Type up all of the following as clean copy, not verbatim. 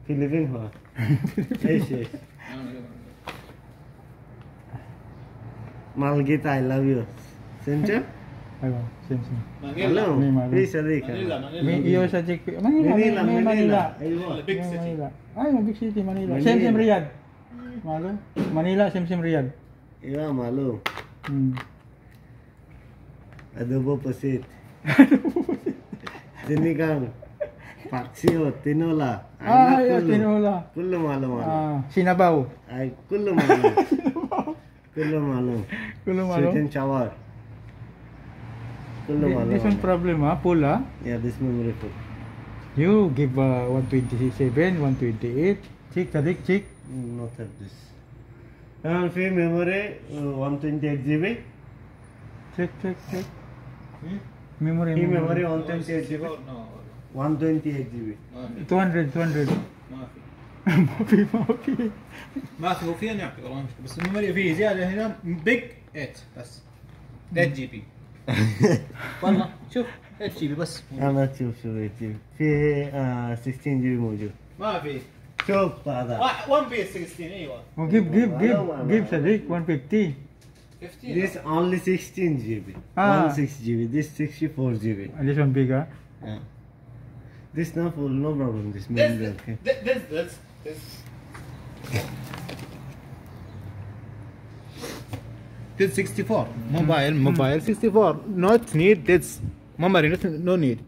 Philippine ho. Yes, yes. Malgita, I love you. Same. Ayun, same. Hello. May Manila. Please, Sadiq. May iyo sa Jake. Manila. Ayun. Big city. Manila. Ay, big city, Manila. Same Riyadh. Malo? Manila, same Riyadh. Yeah, malu. Adobo pusit. Sinigang. Paksio, tinola. Tinola. Kullu malu. Sinabaw. Ay, kullu malu. Kullu malu. Sweet and sour. Kullu malu. This one problem, full, Yeah, this memory full. You give 127, 128. Check, Sadiq, check. Not have this. Fee memory 128 GB. Check. Memory. Fee memory 128 GB. No. 128 GB. 200. ما في ما في هو فيها نعطي والله مشكلة بس الميموري فيه زيادة هنا بيج 8 بس 8 جي بي والله شوف 8 جي بي بس أنا شوف 8 GB. فيه 16 GB موجود. ما في شوف هذا. 1 بي 16 ايوه give Sadiq 150. 15 This only 16 GB. 16 GB. This 64 GB. This one big, Yeah. This not full, no problem. This memory okay. this This 64 mobile 64 not need this memory no need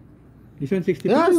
This one 62. yes